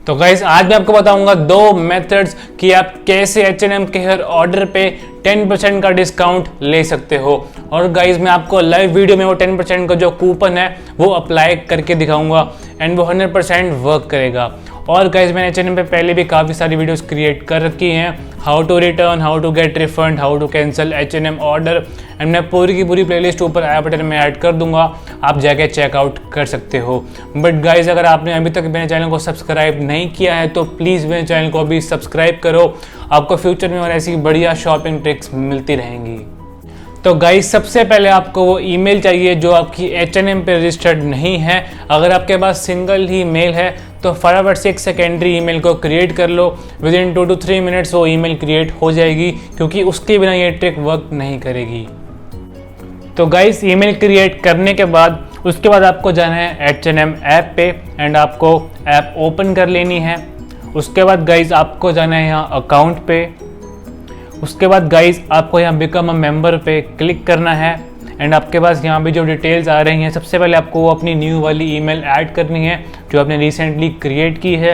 तो गाइस आज मैं आपको बताऊंगा दो मेथड्स कि आप कैसे H&M के हर ऑर्डर पे 10% का डिस्काउंट ले सकते हो। और गाइस मैं आपको लाइव वीडियो में वो 10% का जो कूपन है वो अप्लाई करके दिखाऊंगा एंड वो 100% वर्क करेगा। और गाइस मैंने H&M पे पहले भी काफ़ी सारी वीडियोस क्रिएट कर रखी हैं, how to return, how to get refund, how to cancel H&M order, and मैं पूरी की पूरी प्लेलिस्ट ऊपर आई बटन में ऐड कर दूंगा, आप जाके चेकआउट कर सकते हो। बट गाइस अगर आपने अभी तक मेरे चैनल को सब्सक्राइब नहीं किया है तो प्लीज़ मेरे चैनल को अभी सब्सक्राइब करो, आपको फ्यूचर में और ऐसी बढ़िया शॉपिंग ट्रिक्स मिलती रहेंगी। तो गाइस सबसे पहले आपको वो ईमेल चाहिए जो आपकी H&M पे रजिस्टर्ड नहीं है। अगर आपके पास सिंगल ही मेल है तो फटाफट से एक सेकेंडरी ईमेल को क्रिएट कर लो, विद इन 2 to 3 मिनट्स वो ईमेल क्रिएट हो जाएगी, क्योंकि उसके बिना ये ट्रिक वर्क नहीं करेगी। तो गाइस ईमेल क्रिएट करने के बाद उसके बाद आपको जाना है H&M ऐप पे एंड आपको ऐप ओपन कर लेनी है। उसके बाद गाइस आपको जाना है यहाँ अकाउंट पे। उसके बाद गाइस आपको यहाँ बिकम अ मेंबर पे क्लिक करना है एंड आपके पास यहाँ भी जो डिटेल्स आ रही हैं, सबसे पहले आपको वो अपनी न्यू वाली ईमेल ऐड करनी है जो आपने रिसेंटली क्रिएट की है।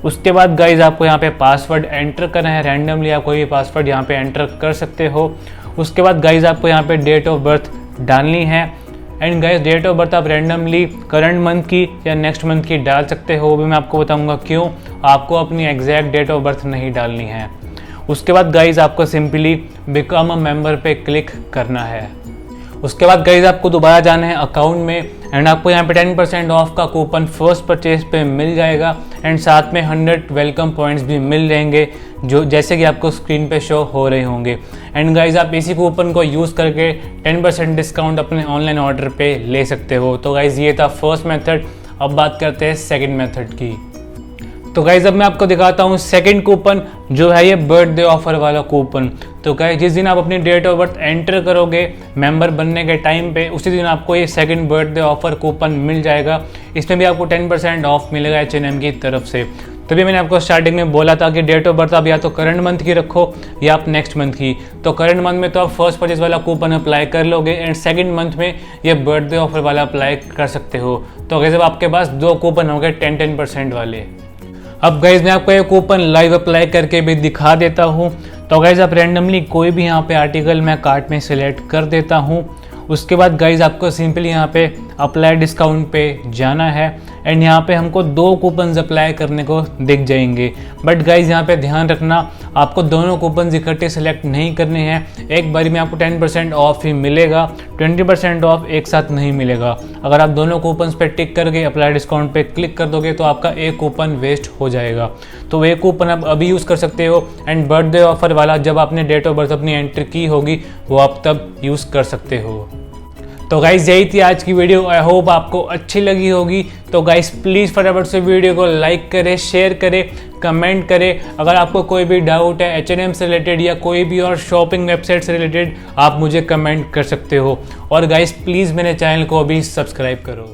उसके बाद गाइस आपको यहाँ पे पासवर्ड एंटर करना है, रैंडमली आप कोई भी पासवर्ड यहाँ पे एंटर कर सकते हो। उसके बाद गाइस आपको यहाँ पे डेट ऑफ बर्थ डालनी है and guys date of birth आप रैंडमली करंट मंथ की या नेक्स्ट मंथ की डाल सकते हो, वो भी मैं आपको बताऊँगा क्यों। आपको अपनी एग्जैक्ट डेट ऑफ बर्थ नहीं डालनी है। उसके बाद गाइस आपको सिंपली बिकम अ मेंबर पे क्लिक करना है। उसके बाद गाइस आपको दोबारा जाना है अकाउंट में एंड आपको यहाँ पे 10% ऑफ का कूपन फर्स्ट परचेज पे मिल जाएगा एंड साथ में 100 वेलकम पॉइंट्स भी मिल जाएंगे जो जैसे कि आपको स्क्रीन पे शो हो रहे होंगे। एंड गाइस आप इसी कूपन को यूज़ करके 10% डिस्काउंट अपने ऑनलाइन ऑर्डर पे ले सकते हो। तो गाइस ये था फर्स्ट मेथड। अब बात करते हैं सेकेंड मेथड की। तो गाइज अब मैं आपको दिखाता हूँ सेकंड कूपन जो है ये बर्थडे ऑफर वाला कूपन। तो गाइज जिस दिन आप अपनी डेट ऑफ बर्थ एंटर करोगे मेंबर बनने के टाइम पे, उसी दिन आपको ये सेकंड बर्थडे ऑफर कूपन मिल जाएगा। इसमें भी आपको 10% ऑफ मिलेगा H&M की तरफ से। तभी मैंने आपको स्टार्टिंग में बोला था कि डेट ऑफ बर्थ आप या तो करंट मंथ की रखो या आप नेक्स्ट मंथ की। तो करंट मंथ में तो आप फर्स्ट परचेज वाला कूपन अप्लाई कर लोगे एंड सेकंड मंथ में ये बर्थडे ऑफर वाला अप्लाई कर सकते हो। तो गाइज अब आपके पास दो कूपन हो गए 10% वाले। अब गाइज मैं आपको ये कूपन लाइव अप्लाई करके भी दिखा देता हूँ। तो गाइज आप रैंडमली कोई भी यहाँ पे आर्टिकल मैं कार्ट में सिलेक्ट कर देता हूँ। उसके बाद गाइज आपको सिंपली यहाँ पे अप्लाई डिस्काउंट पे जाना है एंड यहाँ पे हमको दो कूपन्स अप्लाई करने को दिख जाएंगे। बट गाइज यहाँ पे ध्यान रखना, आपको दोनों कूपन्स इकट्ठे सेलेक्ट नहीं करने हैं। एक बारी में आपको 10% ऑफ ही मिलेगा, 20% ऑफ एक साथ नहीं मिलेगा। अगर आप दोनों कूपन्स पे टिक करके अप्लाई डिस्काउंट पे क्लिक कर दोगे तो आपका एक कूपन वेस्ट हो जाएगा। तो एक कूपन आप अभी यूज़ कर सकते हो एंड बर्थडे ऑफर वाला जब आपने डेट ऑफ बर्थ अपनी एंट्री की होगी वो आप तब यूज़ कर सकते हो। तो गाइस यही थी आज की वीडियो। आई होप आपको अच्छी लगी होगी। तो गाइस प्लीज़ फटाफट से वीडियो को लाइक करें, शेयर करें, कमेंट करें। अगर आपको कोई भी डाउट है H&M से रिलेटेड या कोई भी और शॉपिंग वेबसाइट से रिलेटेड आप मुझे कमेंट कर सकते हो। और गाइस प्लीज़ मेरे चैनल को अभी सब्सक्राइब करो।